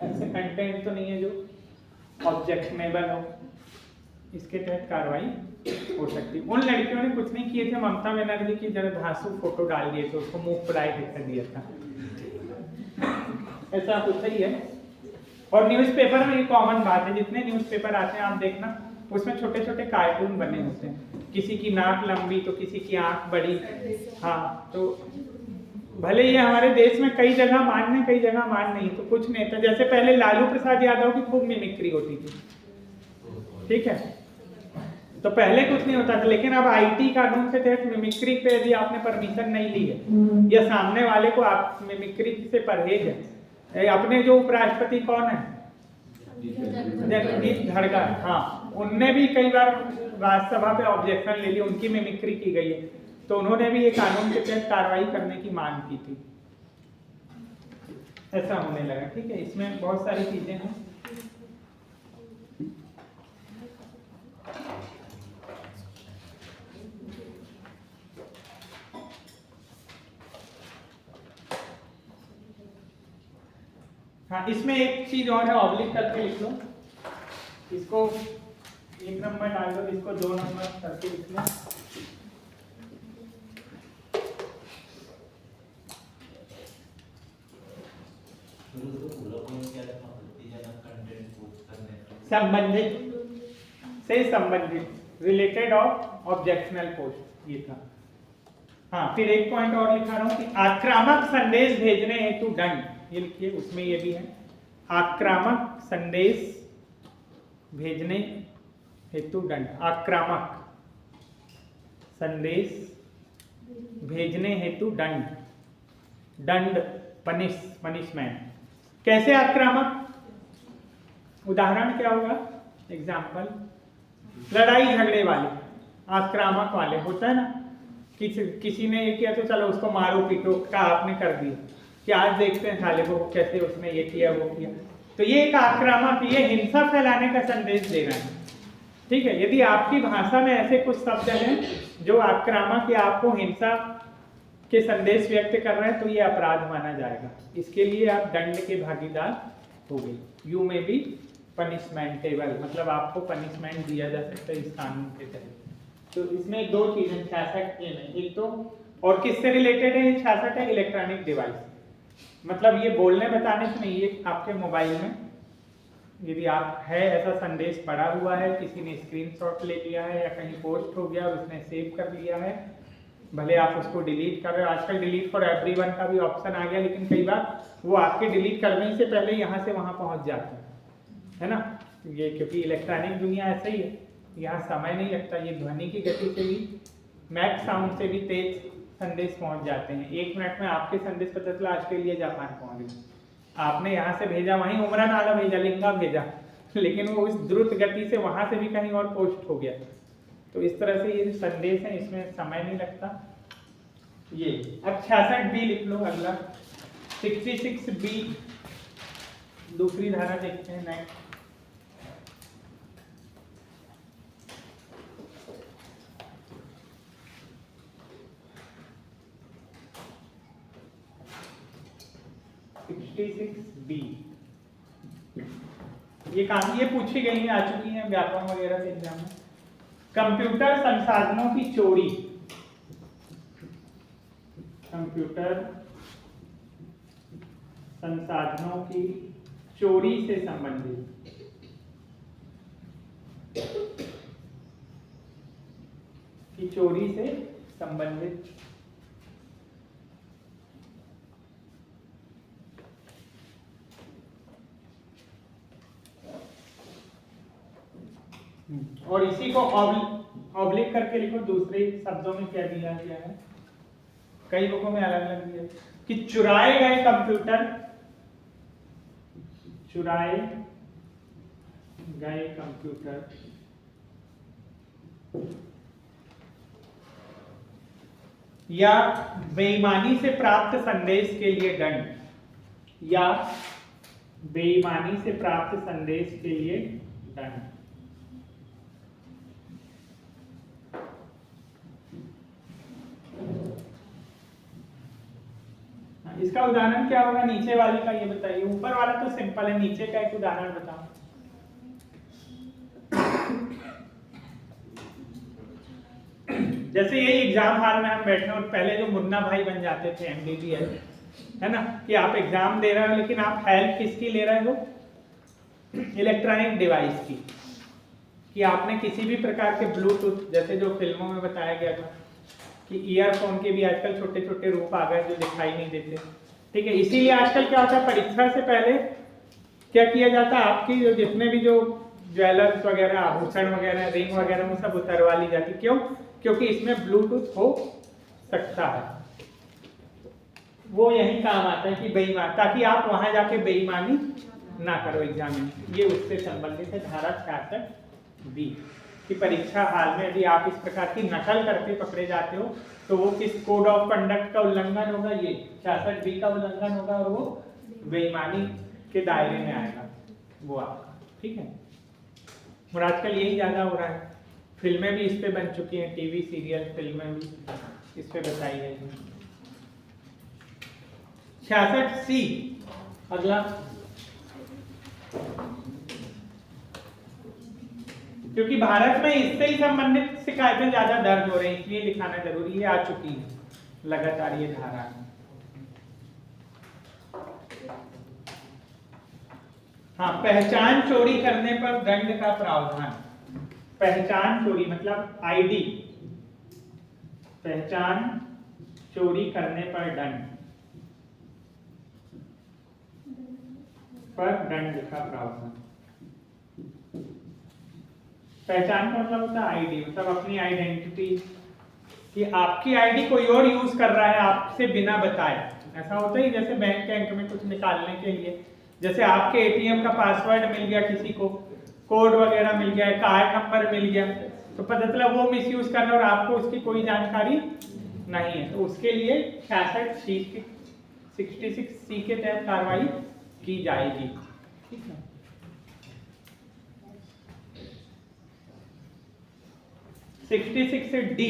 ऐसे कंटेंट तो नहीं है जो ऑब्जेक्शनेबल हो, इसके तहत कार्रवाई हो सकती है। उन लड़कियों ने कुछ नहीं किए थे, ममता बनर्जी की जरा धांसू फोटो डाल दिए थे, उसको मुंह फुलाए दिखा दिया था, ऐसा कुछ ही है। और न्यूज़पेपर में ये कॉमन बात है, जितने न्यूज़पेपर आते हैं आप देखना, उसमें छोटे छोटे कार्टून बने होते हैं, किसी की नाक लंबी तो किसी की आंख बड़ी। हाँ, तो भले ये हमारे देश में कई जगह मान्य, कई जगह मान नहीं, तो कुछ नेता, जैसे पहले लालू प्रसाद यादव की खूब मिमिक्री होती थी, ठीक है, तो पहले कुछ नहीं होता था, लेकिन अब आईटी कानून के तहत मिमिक्री पे यदि आपने परमिशन नहीं ली है या सामने वाले को आप मिमिक्री से परहेज है, अपने जो उपराष्ट्रपति कौन है, जगदीप धनखड़, हाँ, उनने भी कई बार राज्यसभा पे ऑब्जेक्शन ले ली, उनकी मिमिक्री की गई है, तो उन्होंने भी ये कानून के तहत कार्रवाई करने की मांग की थी। ऐसा होने लगा, ठीक है। इसमें बहुत सारी चीजें हैं। हाँ, इसमें एक चीज और है, ऑब्लिक करके लिख लो, इसको 1 नंबर डाल दो, इसको 2 नंबर करके लिख लो। संबंधित से संबंधित, रिलेटेड ऑफ ऑब्जेक्शनल पोस्ट, ये था। हाँ, फिर एक पॉइंट और लिखा रहा हूं कि आक्रामक संदेश भेजने हेतु दंड, ये लिखिए, उसमें ये भी है, आक्रामक संदेश भेजने हेतु दंड। आक्रामक संदेश भेजने हेतु दंड, दंड, पनिशमेंट। कैसे आक्रामक, उदाहरण क्या होगा, एग्जाम्पल, लड़ाई झगड़े वाले, आक्रामक वाले होता है ना, किसी ने ये किया तो चलो उसको मारो पीटो का आपने कर दिया, कि आज देखते हैं साले को कैसे उसने ये किया वो किया, तो ये एक आक्रामक, ये हिंसा फैलाने का संदेश दे रहा है, ठीक है। यदि आपकी भाषा में ऐसे कुछ शब्द हैं जो आक्रामक या आपको हिंसा के संदेश व्यक्त कर रहे हैं, तो ये अपराध माना जाएगा, इसके लिए आप दंड के भागीदार हो गए। यू में भी पनिशमेंटेबल, मतलब आपको पनिशमेंट दिया जा सकता है इस कानून के तहत। तो इसमें 2 चीजें 66 ये नहीं, एक तो, और किससे रिलेटेड है ये 66 है, इलेक्ट्रॉनिक डिवाइस, मतलब ये बोलने बताने से नहीं, ये आपके मोबाइल में यदि आप है ऐसा संदेश पड़ा हुआ है, किसी ने स्क्रीनशॉट ले लिया है या कहीं पोस्ट हो गया और उसने सेव कर लिया है, भले आप उसको डिलीट कर रहे हो, आजकल डिलीट फॉर एवरीवन का भी ऑप्शन आ गया, लेकिन कई बार वो आपके डिलीट करने से पहले यहाँ से वहाँ पहुँच जाता है ना, ये क्योंकि इलेक्ट्रॉनिक दुनिया ऐसा ही है, यहाँ समय नहीं लगता, ये ध्वनि की गति से भी, मैक साउंड से भी तेज संदेश पहुंच जाते हैं। 1 मिनट में आपके संदेश पता चला ऑस्ट्रेलिया जापान पहुंच गए, आपने यहाँ से भेजा, वहीं उमरा नाला भेजा, लिंगा भेजा, लेकिन वो उस द्रुत गति से वहां से भी कहीं और पोस्ट हो गया। तो इस तरह से ये संदेश है, इसमें समय नहीं लगता। ये अब 66B लिख लो, अगला 66B दूसरी धारा देखते हैं। नेक्स्ट 66B, ये पूछी गई है, आ चुकी है व्याकरण वगैरह के एग्जाम में। कंप्यूटर संसाधनों की चोरी, कंप्यूटर संसाधनों की चोरी से संबंधित, की चोरी से संबंधित और इसी को ऑब्लिक करके लिखो, दूसरे शब्दों में क्या दिया गया है, कई बुकों में अलग अलग दिया कि चुराए गए कंप्यूटर, चुराए गए कंप्यूटर या बेईमानी से प्राप्त संदेश के लिए दंड, या बेईमानी से प्राप्त संदेश के लिए दंड। इसका उदाहरण क्या होगा, नीचे वाले का ये बताइए, ऊपर वाला तो सिंपल है, नीचे का एक उदाहरण बताओ। जैसे यही एग्जाम हॉल में हम बैठे और पहले जो मुन्ना भाई बन जाते थे MBBS, है ना, कि आप एग्जाम दे रहे हो लेकिन आप हेल्प किसकी ले रहे हो, इलेक्ट्रॉनिक डिवाइस की, कि आपने किसी भी प्रकार के ब्लूटूथ, जैसे जो फिल्मों में बताया गया था कि ईयरफोन के भी आजकल छोटे छोटे रूप आ गए जो दिखाई नहीं देते, ठीक है। इसीलिए आजकल क्या होता है, परीक्षा से पहले क्या किया जाता है, आपकी जो जितने भी जो ज्वेलर्स वगैरह, आभूषण वगैरह, रिंग वगैरह, वो सब उतरवा ली जाती, क्यों, क्योंकि इसमें ब्लूटूथ हो सकता है। वो यही काम आता है कि बेईमान, ताकि आप वहां जाके बेईमानी ना करो एग्जाम में। ये उससे संबंधित है धारा 66B की परीक्षा हाल में यदि आप इस प्रकार की नकल करके पकड़े जाते हो तो वो किस कोड ऑफ कंडक्ट का उल्लंघन होगा, ये 66B का उल्लंघन होगा और वो बेईमानी के दायरे में आएगा वो आपका। ठीक है, और आजकल यही ज्यादा हो रहा है, फिल्में भी इस पे बन चुकी हैं, टीवी सीरियल फिल्में भी इस पे बताई गई हैं। 66C अगला, क्योंकि भारत में इससे ही संबंधित शिकायतें ज्यादा दर्ज हो रही हैं इसलिए लिखाना जरूरी है, आ चुकी है लगातार ये धारा। हाँ, पहचान चोरी करने पर दंड का प्रावधान। पहचान चोरी मतलब आईडी, पहचान चोरी करने पर दंड, पर दंड का प्रावधान। पहचान का मतलब होता है आईडी, मतलब अपनी आइडेंटिटी, कि आपकी आईडी कोई और यूज कर रहा है आपसे बिना बताए। ऐसा होता है जैसे बैंक में कुछ निकालने के लिए, जैसे आपके एटीएम का पासवर्ड मिल गया किसी को, कोड वगैरह मिल गया, कार्ड नंबर मिल गया, तो पता चला वो मिस यूज कर रहा है और आपको उसकी कोई जानकारी नहीं है, तो उसके लिए 66C के तहत कार्रवाई की जाएगी। ठीक है, 66D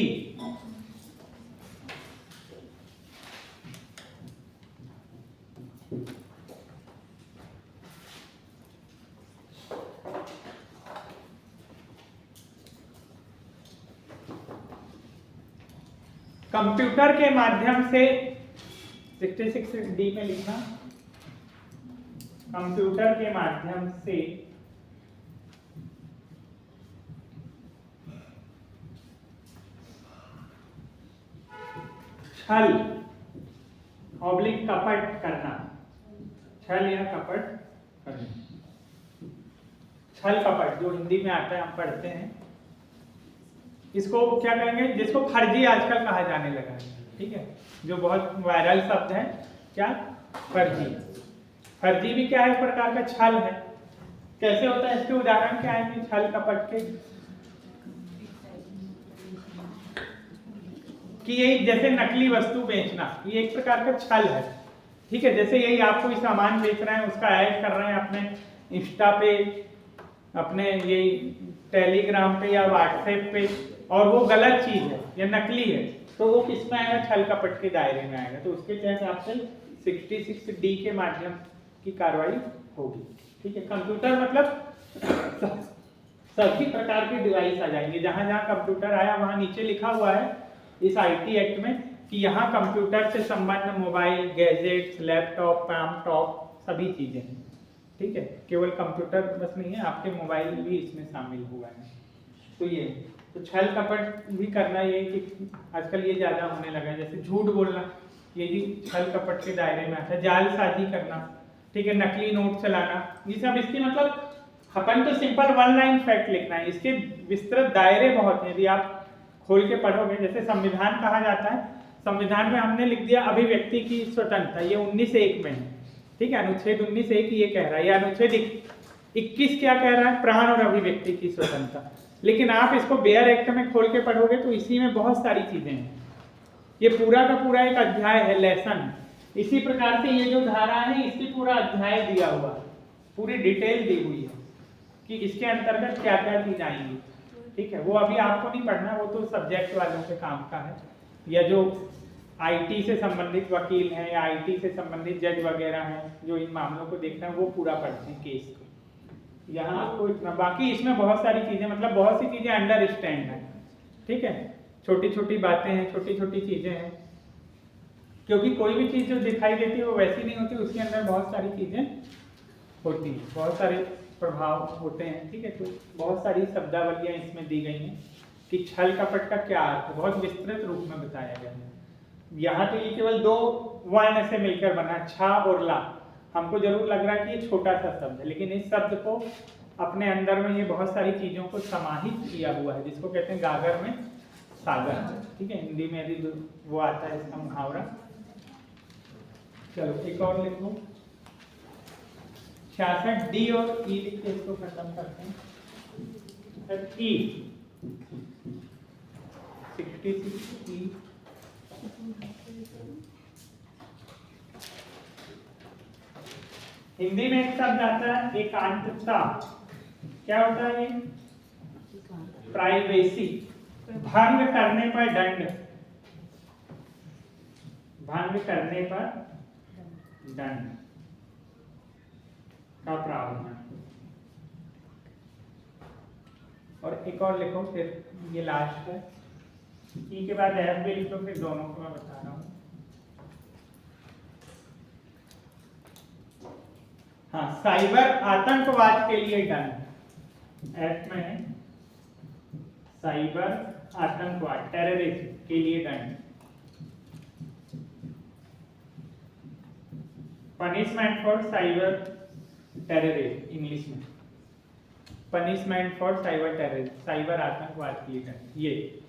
कंप्यूटर के माध्यम से, 66D में लिखना, कंप्यूटर के माध्यम से छल ऑब्लिक कपट करना, छल या कपट करना, छल कपट जो हिंदी में आता है हम पढ़ते हैं, इसको क्या कहेंगे, जिसको फर्जी आजकल कहा जाने लगा है। ठीक है, जो बहुत वायरल शब्द है, क्या, फर्जी। फर्जी भी क्या है, एक प्रकार का छल है। कैसे होता है, इसके उदाहरण क्या है कि छल कपट के, कि ये जैसे नकली वस्तु बेचना, ये एक प्रकार का छल है। ठीक है, जैसे यही आप कोई सामान बेच रहे हैं, उसका ऐड कर रहे हैं अपने इंस्टा पे, अपने ये टेलीग्राम पे या व्हाट्सएप पे, और वो गलत चीज है या नकली है, तो वो किस में आएगा, छल कपट के दायरे में आएगा। तो उसके तहत आपसे 66D के माध्यम की कार्रवाई होगी। ठीक है, कंप्यूटर मतलब सभी प्रकार के डिवाइस आ जाएंगे, जहां जहां कंप्यूटर आया वहां नीचे लिखा हुआ है इस IT एक्ट में कि यहाँ कंप्यूटर से संबंध मोबाइल, गैजेट्स, लैपटॉप, पैमटॉप सभी चीजें हैं। ठीक है, केवल कंप्यूटर बस नहीं है, आपके मोबाइल भी इसमें शामिल हुआ है। तो ये तो छल कपट भी करना, ये कि आजकल ये ज्यादा होने लगा है, जैसे झूठ बोलना, ये भी छल कपट के दायरे में आता है। जालसाजी करना, ठीक है, नकली नोट चलाना, ये सब इसकी मतलब, अपन तो सिंपल वन लाइन फैक्ट लिखना है, इसके विस्तृत दायरे बहुत हैं। यदि आप खोल के पढ़ोगे, जैसे संविधान कहा जाता है, संविधान में हमने लिख दिया अभिव्यक्ति की स्वतंत्रता, ये 19(1) में है। ठीक है, अनुच्छेद 19(1) ये कह रहा है, या अनुच्छेद 21 क्या कह रहा है, प्राण और अभिव्यक्ति की स्वतंत्रता। लेकिन आप इसको बेयर एक्ट में खोल के पढ़ोगे तो इसी में बहुत सारी चीजें हैं, ये पूरा का पूरा एक अध्याय है, लेसन। इसी प्रकार से ये जो धारा है, इसकी पूरा अध्याय दिया हुआ है, पूरी डिटेल दी हुई है कि इसके अंतर्गत क्या क्या चीज आएंगी। ठीक है, वो अभी आपको नहीं पढ़ना, वो तो सब्जेक्ट वालों के काम का है, या जो IT से संबंधित वकील हैं या IT से संबंधित जज वगैरह हैं जो इन मामलों को देखते हैं, वो पूरा पढ़ते हैं केस को। यहाँ आपको इतना, बाकी इसमें बहुत सारी चीजें, मतलब बहुत सी चीजें अंडरस्टैंड है। ठीक है, छोटी छोटी बातें हैं, छोटी छोटी चीजें हैं, क्योंकि कोई भी चीज जो दिखाई देती है वो वैसी नहीं होती, उसके अंदर बहुत सारी चीजें होती हैं, बहुत सारे प्रभाव होते हैं। ठीक है, तो बहुत सारी शब्दावलियां इसमें दी गई हैं कि छल कपट का क्या अर्थ है, बहुत विस्तृत रूप में बताया गया है। यहाँ तो ये केवल 2 वर्ण से मिलकर बना, छा और ला। हमको जरूर लग रहा है कि ये छोटा सा शब्द है, लेकिन इस शब्द को अपने अंदर में ये बहुत सारी चीजों को समाहित किया हुआ है, जिसको कहते हैं गागर में सागर। ठीक है, हिंदी में यदि वो आता है इसका मुहावरा, चलो एक और लिखो 66 डी और ई लिख के इसको खत्म करते हैं। ई 66 ई हिंदी में एक शब्द आता है एकांतता। क्या होता है ये? प्राइवेसी। भंग करने पर दंड, भंग करने पर दंड का प्रावधान। और एक और लिखो, फिर ये लास्ट है। ई के बाद एफ भी लिखो, फिर दोनों को मैं बता रहा हूं। हाँ, साइबर आतंकवाद के लिए दंड। एफ में है साइबर आतंकवाद, टेररिज्म के लिए दंड। Punishment for cyber terrorism, English में punishment for cyber terrorism, cyber आतंकवाद के लिए दंड। ये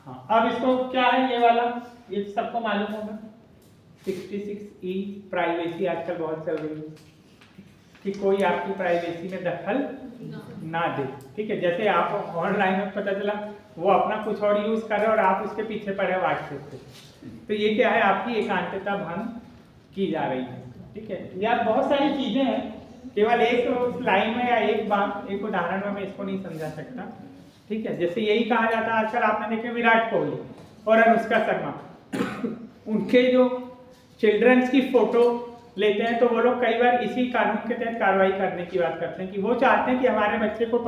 हाँ, अब इसको क्या है ये वाला, ये सबको मालूम होगा। 66 ई प्राइवेसी आजकल बहुत चल रही है कि कोई आपकी प्राइवेसी में दखल ना दे। ठीक है, जैसे आप ऑनलाइन में पता चला वो अपना कुछ और यूज कर रहे हैं और आप उसके पीछे पड़े व्हाट्सएप पे, तो ये क्या है, आपकी एकांतता भंग की जा रही है। ठीक है, यार बहुत सारी चीजें हैं, केवल एक लाइन में या एक बात, एक उदाहरण में मैं इसको नहीं समझा सकता। ठीक है, जैसे यही कहा जाता है आजकल, आपने देखे विराट कोहली और अनुष्का शर्मा, उनके जो चिल्ड्रंस की फोटो लेते हैं तो वो लोग कई बार इसी कानून के तहत कार्रवाई करने की बात करते हैं कि वो चाहते हैं कि हमारे बच्चे को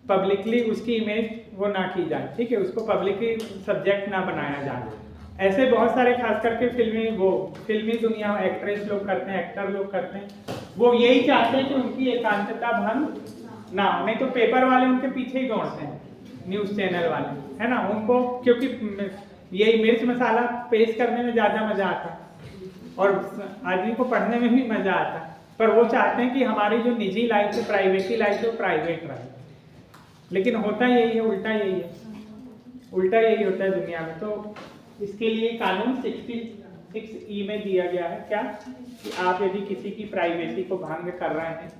पब्लिकली उसकी इमेज वो ना की जाए। ठीक है, उसको पब्लिकली सब्जेक्ट ना बनाया जाए। ऐसे बहुत सारे खास करके फिल्मी दुनिया में एक्ट्रेस लोग करते हैं, एक्टर लोग करते हैं, वो यही चाहते हैं कि उनकी एकांतता भंग ना हो। नहीं तो पेपर वाले उनके पीछे ही दौड़ते हैं, न्यूज चैनल वाले, है ना, उनको क्योंकि यही मिर्च मसाला पेश करने में ज्यादा मजा आता है और आदमी को पढ़ने में भी मजा आता है, पर वो चाहते हैं कि हमारी जो निजी लाइफ है, प्राइवेसी लाइफ है, वो प्राइवेट रहे। लेकिन होता यही है, उल्टा यही है, उल्टा यही होता है दुनिया में। तो इसके लिए कानून 66 ई में दिया गया है क्या, कि आप यदि किसी की प्राइवेसी को भंग कर रहे हैं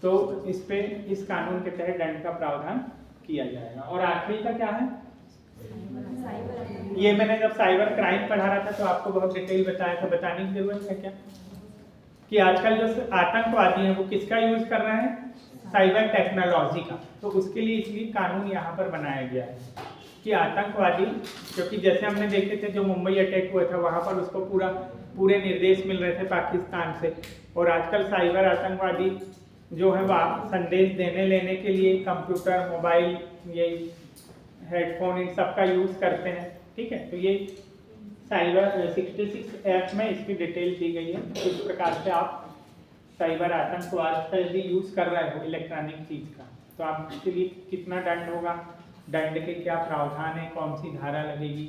तो इस पे इस कानून के तहत दंड का प्रावधान किया जाएगा। और आखिरी का क्या है, ये मैंने जब साइबर क्राइम पढ़ा रहा था तो आपको बहुत डिटेल बताया था, बताने की जरूरत है क्या, कि आजकल जो आतंकवादी हैं वो किसका यूज कर रहे हैं, साइबर टेक्नोलॉजी का। तो उसके लिए इसलिए कानून यहाँ पर बनाया गया है कि आतंकवादी, क्योंकि जैसे हमने देखे थे जो मुंबई अटैक हुआ था वहाँ पर उसको पूरे निर्देश मिल रहे थे पाकिस्तान से, और आजकल साइबर आतंकवादी जो है वह संदेश देने लेने के लिए कंप्यूटर, मोबाइल, ये हेडफोन, इन सब का यूज करते हैं। ठीक है, तो ये साइबर 66 ऐप में इसकी डिटेल दी गई है, किस प्रकार से आप साइबर आतंकवाद का यदि यूज कर रहे हो इलेक्ट्रॉनिक चीज का, तो आपके लिए कितना दंड होगा, दंड के क्या प्रावधान है, कौन सी धारा लगेगी,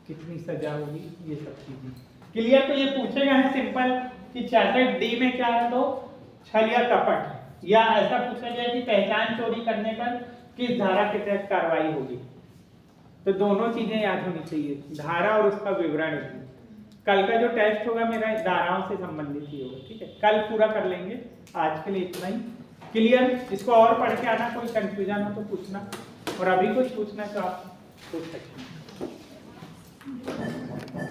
कितनी सजा होगी, ये सब चीजें क्लियर। तो ये पूछे गए हैं सिंपल कि 66 डी में क्या है, तो छल या कपट है, या ऐसा पूछा गया कि पहचान चोरी करने पर किस धारा के तहत कार्रवाई होगी। तो दोनों चीजें याद होनी चाहिए, धारा और उसका विवरण। कल का जो टेस्ट होगा मेरा धाराओं से संबंधित ही होगा। ठीक है, कल पूरा कर लेंगे, आज के लिए इतना ही क्लियर। इसको और पढ़ के आना, कोई कंफ्यूजन हो तो पूछना, और अभी कुछ पूछना तो आप पूछ सकते हैं।